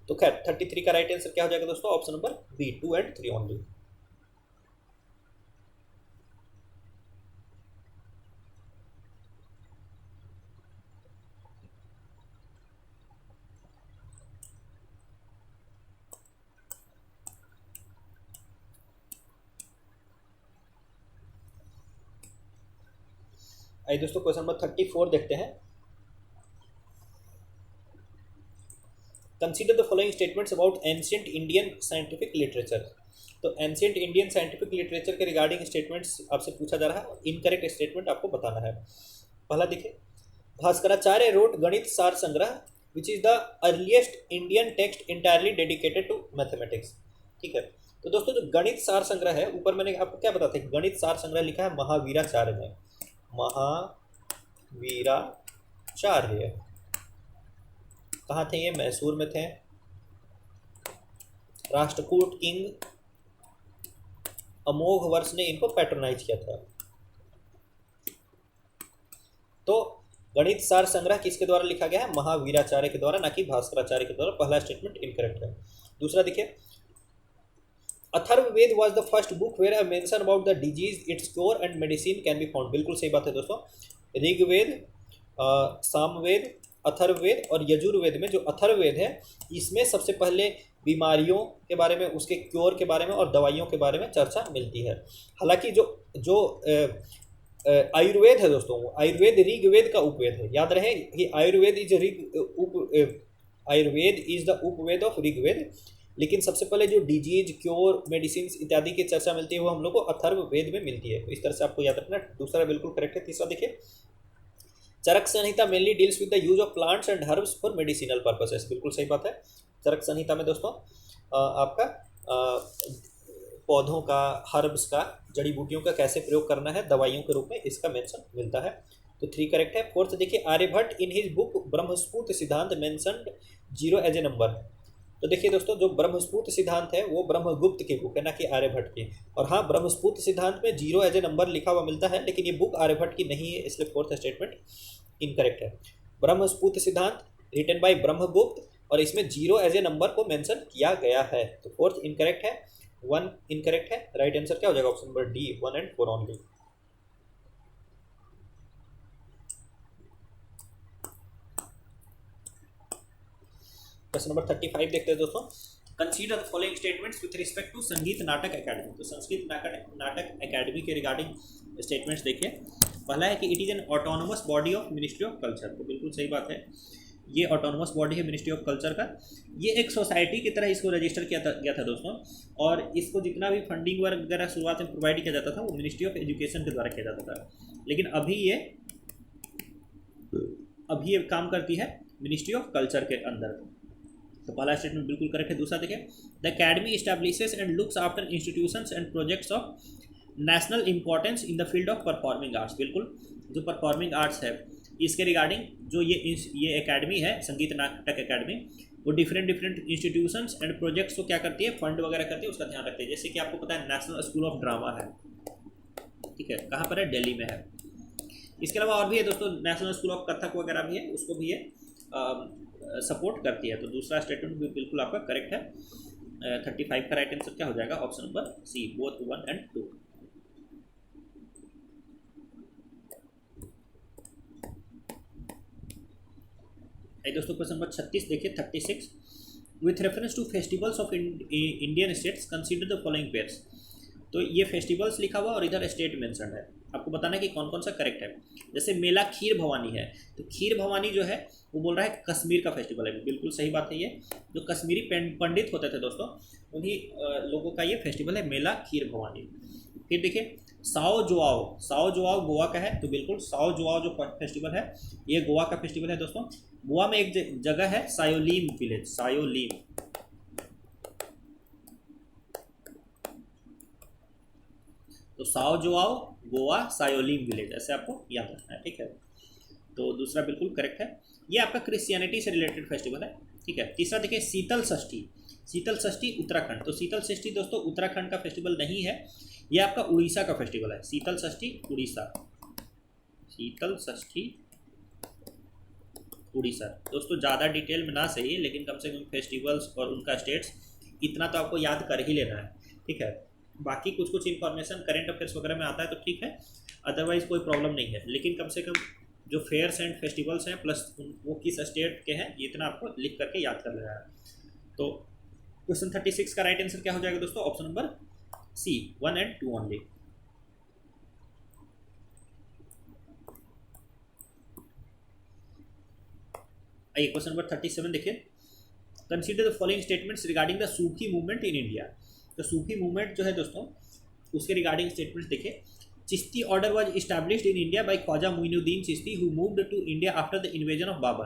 तो खैर 33 का राइट आंसर क्या हो जाएगा दोस्तों, option number B, 2 and 3 only. आइए दोस्तों क्वेश्चन नंबर 34 देखते हैं। Consider the following statements about ancient Indian scientific literature. तो एंशियंट इंडियन साइंटिफिक लिटरेचर के रिगार्डिंग स्टेटमेंट्स आपसे पूछा जा रहा है, इनकरेक्ट स्टेटमेंट आपको बताना है। पहला देखिए, Bhaskaracharya road Ganita Sara Sangraha which is the earliest Indian text entirely dedicated to mathematics, ठीक है। तो दोस्तों जो गणित सार संग्रह है, ऊपर मैंने आपको क्या बताया था, गणित सार संग्रह लिखा है महावीराचार्य ने, महावीराचार्य। कहाँ थे ये, मैसूर में थे। राष्ट्रकूट किंग अमोघ वर्ष ने इनको पैट्रोनाइज किया था। तो गणित सार संग्रह किसके द्वारा लिखा गया है, महावीराचार्य के द्वारा, ना कि भास्कराचार्य के द्वारा। पहला स्टेटमेंट इनकरेक्ट है। दूसरा देखिए, Atharvaveda was the first book where a mention about the disease, its cure and medicine can be found. बिल्कुल सही बात है दोस्तों। ऋग्वेद, सामवेद, अथर्ववेद और यजुर्वेद में जो अथर्ववेद है इसमें सबसे पहले बीमारियों के बारे में, उसके क्योर के बारे में और दवाइयों के बारे में चर्चा मिलती है। हालांकि जो जो आयुर्वेद है दोस्तों, आयुर्वेद ऋग्वेद का उपवेद है। याद रहे कि Ayurveda is the Upaveda of Rigveda. लेकिन सबसे पहले जो डिजीज, क्योर, मेडिसिन इत्यादि की चर्चा मिलती है वो हम लोग को अथर्ववेद में मिलती है। तो इस तरह से आपको याद रखना। दूसरा बिल्कुल करेक्ट है। तीसरा देखिए, Charaka Samhita mainly deals with the use of plants and herbs for medicinal purposes. बिल्कुल सही बात है। चरक संहिता में दोस्तों आपका पौधों का, हर्ब्स का, जड़ी बूटियों का कैसे प्रयोग करना है दवाइयों के रूप में, इसका मेंशन मिलता है। तो 3 करेक्ट है। फोर्थ देखिए, आर्यभट्ट इन हिज बुक ब्रह्मस्फूत सिद्धांत मेंशनड 0 एज ए नंबर। तो देखिए दोस्तों, जो ब्रह्मस्फूत सिद्धांत है वो ब्रह्मगुप्त की बुक है, ना कि आर्यभट्ट की। और हाँ, ब्रह्मस्फूत सिद्धांत में 0 एज ए नंबर लिखा हुआ मिलता है, लेकिन ये बुक आर्यभट्ट की नहीं है, इसलिए फोर्थ स्टेटमेंट इनकरेक्ट है। ब्रह्मस्फूत सिद्धांत रिटन बाय ब्रह्मगुप्त और इसमें 0 एज ए नंबर को मेंशन किया गया है। तो फोर्थ इनकरेक्ट है। 1 इनकरेक्ट है। राइट आंसर क्या हो जाएगा, option number D, 1 and 4 only. Question number 35 देखते हैं दोस्तों। Consider the following statements with respect to Sangeet Natak academy. तो संस्कृत नाटक एकेडमी के रिगार्डिंग स्टेटमेंट्स देखिए। पहला है कि it is an autonomous body of ministry of culture. तो बिल्कुल सही बात है, ये ऑटोनोमस बॉडी है मिनिस्ट्री ऑफ कल्चर का। ये एक सोसाइटी की तरह इसको रजिस्टर किया गया था दोस्तों, और इसको जितना भी फंडिंग वगैरह शुरुआत में प्रोवाइड किया जाता था वो मिनिस्ट्री ऑफ एजुकेशन के द्वारा किया जाता था। लेकिन अभी ये काम करती है मिनिस्ट्री ऑफ कल्चर के अंदर। तो पहला स्टेटमेंट बिल्कुल करेक्ट है। दूसरा देखिए, the academy establishes and looks after institutions and projects of national importance in the field of performing arts. बिल्कुल, जो परफॉर्मिंग आर्ट्स है इसके रिगार्डिंग जो ये एकेडमी है संगीत नाटक एकेडमी, वो डिफरेंट इंस्टीट्यूशंस एंड प्रोजेक्ट्स को क्या करती है, फंड वगैरह करती है, उसका ध्यान रखती है। जैसे कि आपको पता है नेशनल स्कूल ऑफ ड्रामा है, ठीक है, कहाँ पर है, दिल्ली में है। इसके अलावा और भी है दोस्तों, नेशनल स्कूल ऑफ कथक वगैरह भी है, उसको भी ये सपोर्ट करती है। तो दूसरा स्टेटमेंट भी बिल्कुल आपका करेक्ट है। 35 का राइट आंसर क्या हो जाएगा, option number C, both 1 and 2। दोस्तों क्वेश्चन नंबर 36 देखिए, 36, with reference to festivals of Indian states consider the following pairs. तो ये फेस्टिवल्स लिखा हुआ और इधर स्टेट मेंशन है, आपको बताना है कि कौन कौन सा करेक्ट है। जैसे मेला खीर भवानी है, तो खीर भवानी जो है वो बोल रहा है कश्मीर का फेस्टिवल है। बिल्कुल सही बात है, ये जो कश्मीरी पंडित होते थे दोस्तों, उन्हीं लोगों का ये फेस्टिवल है मेला खीर भवानी। फिर देखिए साओ जोआओ गोवा का है, तो बिल्कुल साओ जोआओ जो फेस्टिवल है ये गोवा का फेस्टिवल है दोस्तों। गोवा में एक जगह है सायोलीम विलेज, सायोलीम। तो साओ जोआओ गोवा सायोलीम विलेज, ऐसे आपको याद रखना है, ठीक है। तो दूसरा बिल्कुल करेक्ट है, ये आपका क्रिश्चियनिटी से रिलेटेड फेस्टिवल है, ठीक है। तीसरा देखिए शीतल षष्ठी उत्तराखंड। तो शीतल षष्ठी दोस्तों उत्तराखंड का फेस्टिवल नहीं है, ये आपका उड़ीसा का फेस्टिवल है। शीतल षष्ठी उड़ीसा, शीतल षष्ठी उड़ीसा। दोस्तों ज़्यादा डिटेल में ना सही, लेकिन कम से कम फेस्टिवल्स और उनका स्टेट्स इतना तो आपको याद कर ही लेना है, ठीक है। बाकी कुछ इन्फॉर्मेशन करेंट अफेयर्स वगैरह में आता है तो ठीक है, अदरवाइज कोई प्रॉब्लम नहीं है। लेकिन कम से कम जो फेयर्स एंड फेस्टिवल्स हैं प्लस वो किस स्टेट के हैं, ये इतना आपको लिख करके याद कर लेना है। तो क्वेश्चन 36 का राइट आंसर क्या हो जाएगा दोस्तों, option number C, 1 and 2 only. आइए क्वेश्चन नंबर 37 देखिए, consider the following statements regarding the Sufi movement in India. तो सूफी मूवमेंट जो है दोस्तों उसके रिगार्डिंग स्टेटमेंट्स देखिए। Chishti order was established in India by Khwaja Moinuddin Chishti who moved to India after the invasion of Babur.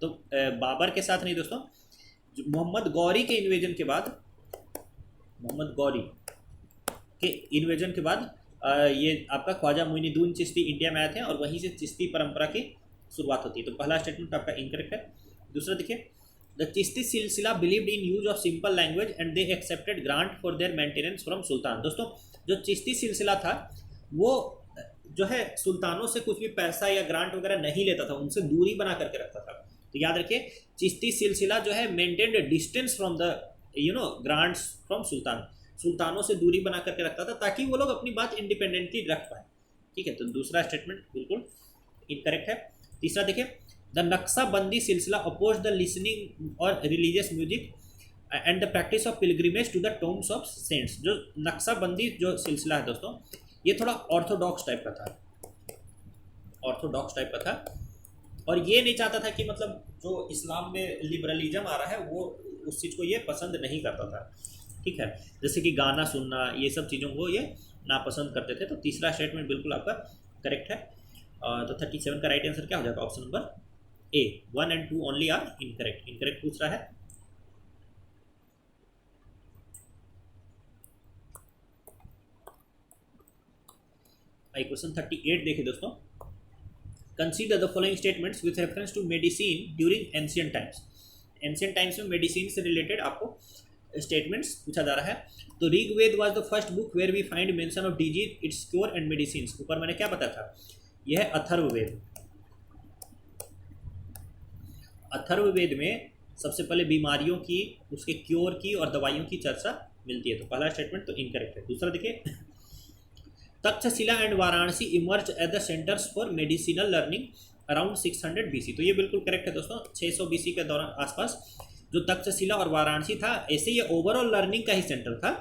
तो बाबर के साथ नहीं दोस्तों, मोहम्मद गौरी के इन्वेजन के बाद, मोहम्मद गौरी के इन्वेजन के बाद ये आपका ख्वाजा मोइनुद्दीन चिश्ती इंडिया में आए थे और वहीं से चिश्ती परंपरा की शुरुआत होती है। तो पहला स्टेटमेंट आपका इनकरेक्ट है। दूसरा देखिए, the Chishti Silsila believed in use of simple language and they accepted grant for their maintenance from sultan. दोस्तों जो चिश्ती सिलसिला था वो जो है सुल्तानों से कुछ भी पैसा या ग्रांट वगैरह नहीं लेता था, उनसे दूरी बना करके रखता था। तो याद रखिए चिश्ती सिलसिला जो है maintained distance from the grants from sultan, सुल्तानों से दूरी बना करके रखता था ताकि वो लोग अपनी बात इंडिपेंडेंटली रख पाए, ठीक है। तो दूसरा स्टेटमेंट बिल्कुल इनकरेक्ट है। तीसरा देखिए, the Naqshbandi silsila oppose the listening और religious music and the practice of pilgrimage to the tombs of saints. जो नक्शाबंदी जो सिलसिला है दोस्तों ये थोड़ा ऑर्थोडॉक्स टाइप का था, ऑर्थोडॉक्स टाइप का था, और ये नहीं चाहता था कि मतलब जो इस्लाम में लिबरलिज्म आ रहा है वो उस चीज़ को ये पसंद नहीं करता था, ठीक है। जैसे कि गाना सुनना ये सब चीज़ों को ये नापसंद करते थे। तो तीसरा स्टेटमेंट बिल्कुल आपका करेक्ट है। तो 37 का राइट आंसर क्या हो जाएगा, option number A, 1 and 2 only are incorrect. Incorrect पूछ रहा है। क्वेश्चन 38 देखिए दोस्तों, consider the following statements with reference to medicine during ancient times. Ancient times में मेडिसिन से रिलेटेड आपको स्टेटमेंट्स पूछा जा रहा है। तो Rigveda was the first book where we find mention of disease, its cure and medicine. ऊपर मैंने क्या बताया था, यह है अथर्ववेद। अथर्ववेद में सबसे पहले बीमारियों की, उसके क्योर की और दवाइयों की चर्चा मिलती है। तो पहला स्टेटमेंट तो इनकरेक्ट है। दूसरा देखिए, Takshashila and Varanasi emerge at the centres for medicinal learning around 600 BC। तो ये बिल्कुल करेक्ट है दोस्तों, 600 BC के दौरान आसपास जो तक्षशिला और वाराणसी था, ऐसे ये ओवरऑल लर्निंग का ही सेंटर था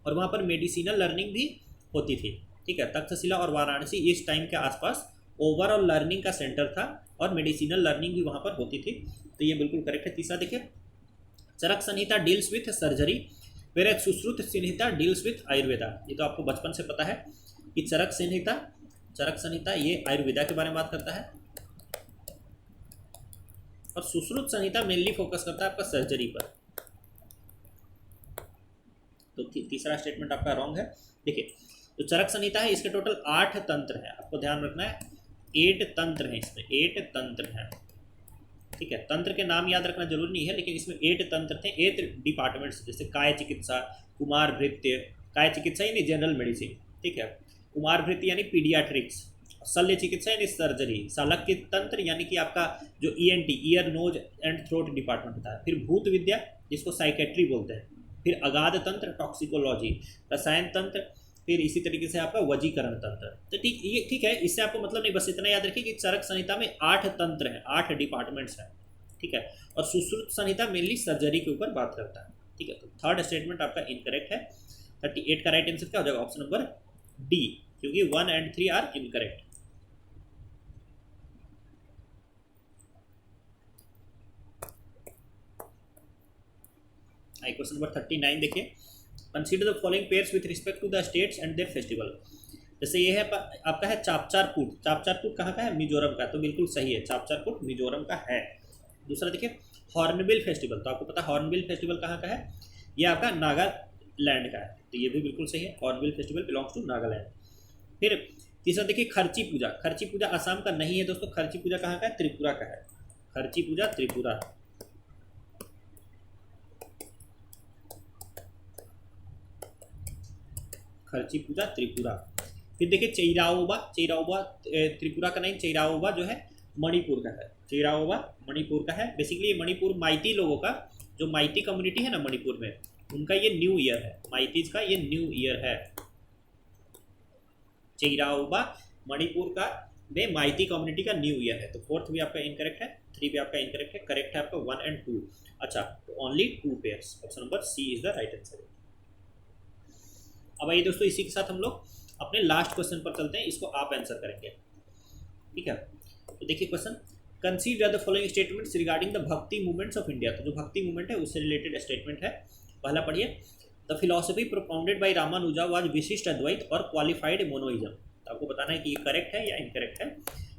और वहाँ पर मेडिसिनल लर्निंग भी होती थी। ठीक है, तक्षशिला और वाराणसी इस टाइम के आसपास ओवरऑल लर्निंग का सेंटर था और मेडिसिनल लर्निंग भी वहाँ पर होती थी। तो ये बिल्कुल करेक्ट है। तीसरा देखिए, Charaka Samhita deals with surgery where Sushruta Samhita deals with Ayurveda. ये तो आपको बचपन से पता है कि चरक संहिता ये आयुर्वेदा के बारे में बात करता है और सुश्रुत संहिता मेनली फोकस करता है आपका सर्जरी पर। तो तीसरा स्टेटमेंट आपका रॉन्ग है। देखिए, जो चरक संहिता है इसके टोटल 8 तंत्र है, आपको ध्यान रखना है 8 तंत्र है, इसमें 8 तंत्र है। ठीक है, तंत्र के नाम याद रखना जरूरी नहीं है, लेकिन इसमें 8 तंत्र थे, 8 डिपार्टमेंट्स, जैसे काय चिकित्सा, कुमार भृत्य, काय चिकित्सा यानी जनरल मेडिसिन, ठीक है, कुमार भृत्य यानी पीडियाट्रिक्स, शल्य चिकित्सा यानी सर्जरी, शालक्य तंत्र यानी कि आपका जो ENT ear nose and throat department होता है, फिर भूत विद्या जिसको साइकेट्री बोलते हैं, फिर अगाध तंत्र टॉक्सिकोलॉजी, रसायन तंत्र, फिर इसी तरीके से आपका वजीकरण तंत्र। तो ठीक है, इससे आपको मतलब नहीं, बस इतना याद रखिए कि चरक संहिता में 8 तंत्र हैं, 8 डिपार्टमेंट्स हैं। ठीक है, और सुश्रुत संहिता मेनली सर्जरी के ऊपर बात करता है। ठीक है, तो थर्ड स्टेटमेंट आपका इनकरेक्ट है। 38 का राइट आंसर क्या हो जाएगा? ऑप्शन नंबर डी, क्योंकि 1 और 3 आर इनकरेक्ट। क्वेश्चन नंबर 39 देखिए, consider the following pairs with respect to the states and their festival. जैसे ये है आपका है चापचारकूट। चापचारकूट कहाँ का है? मिजोरम का, तो बिल्कुल सही है, चापचारकूट मिजोरम का है। दूसरा देखिए, हॉर्नबिल फेस्टिवल, तो आपको पता है हॉर्नबिल फेस्टिवल कहाँ का है? ये आपका नागालैंड का है, तो ये भी बिल्कुल सही है, hornbill festival belongs to Nagaland. फिर तीसरा देखिए, खर्ची पूजा। खर्ची पूजा असम का नहीं है दोस्तों, खर्ची पूजा कहाँ का है? त्रिपुरा का है, खर्ची पूजा त्रिपुरा। खर्ची पूजा त्रिपुरा। फिर देखिए चेइराओबा, चेइराओबा त्रिपुरा का नहीं, चेइराओबा जो है मणिपुर का है, चेइराओबा मणिपुर का है। बेसिकली ये मणिपुर माइती लोगों का, जो माइती कम्युनिटी है ना मणिपुर में, उनका ये न्यू ईयर है, माइतीज का ये न्यू ईयर है। चेइराओबा मणिपुर का में माइती कम्युनिटी का न्यू ईयर है। तो फोर्थ भी आपका इनकरेक्ट है, 3 भी आपका इनकरेक्ट है, करेक्ट है आपका 1 और 2। अच्छा, तो only 2 pairs, option number C is the right answer. अब आइए दोस्तों, इसी के साथ हम लोग अपने लास्ट क्वेश्चन पर चलते हैं, इसको आप आंसर करेंगे। ठीक है, तो देखिए question, consider the following statements regarding the भक्ति मूवमेंट्स ऑफ इंडिया। तो जो भक्ति मूवमेंट है उससे रिलेटेड स्टेटमेंट है। पहला पढ़िए, the philosophy propounded bye Ramanuja was विशिष्ट अद्वैत और क्वालिफाइड मोनोइज्म। तो आपको बताना है कि ये करेक्ट है या इनकरेक्ट है,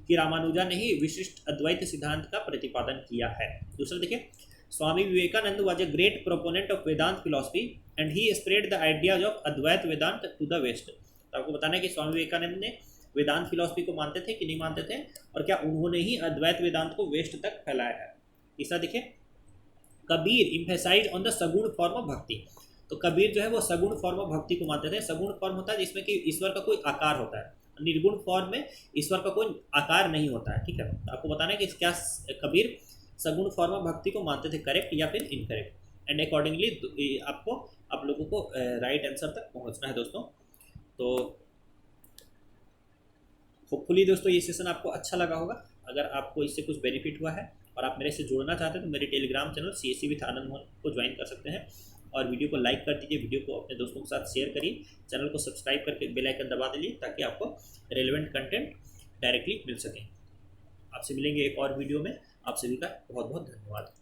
कि रामानुजा ने ही विशिष्ट अद्वैत सिद्धांत का प्रतिपादन किया है। दूसरा देखिए, Swami Vivekananda was a great proponent of Vedanta philosophy and he spread the ideas of Advaita Vedanta to the west. तो आपको बताना है कि स्वामी विवेकानंद ने वेदांत फिलोसफी को मानते थे कि नहीं मानते थे, और क्या उन्होंने ही अद्वैत वेदांत को वेस्ट तक फैलाया है। तीसरा देखिए, कबीर इम्फेसाइज ऑन द सगुण फॉर्म ऑफ भक्ति। तो कबीर जो है वो सगुण फॉर्म ऑफ भक्ति को मानते थे। सगुण फॉर्म होता है जिसमें कि ईश्वर का कोई आकार होता है, निर्गुण फॉर्म में ईश्वर का कोई आकार नहीं होता है। ठीक है, तो आपको बताना है कि क्या कबीर सगुण फॉर्म ऑफ भक्ति को मानते थे, करेक्ट या फिर इनकरेक्ट। एंड अकॉर्डिंगली आपको आप लोगों को राइट आंसर तक पहुंचना है दोस्तों। तो होपफुली दोस्तों ये सेशन आपको अच्छा लगा होगा। अगर आपको इससे कुछ बेनिफिट हुआ है और आप मेरे से जुड़ना चाहते हैं तो मेरे Telegram channel CSC with Anand Mohan को ज्वाइन कर सकते हैं, और वीडियो को लाइक कर दीजिए, वीडियो को अपने दोस्तों के साथ शेयर करिए, चैनल को सब्सक्राइब करके बेल आइकन दबा दीजिए ताकि आपको रेलेवेंट कंटेंट डायरेक्टली मिल सके। आपसे मिलेंगे एक और वीडियो में, आप सभी का बहुत बहुत धन्यवाद।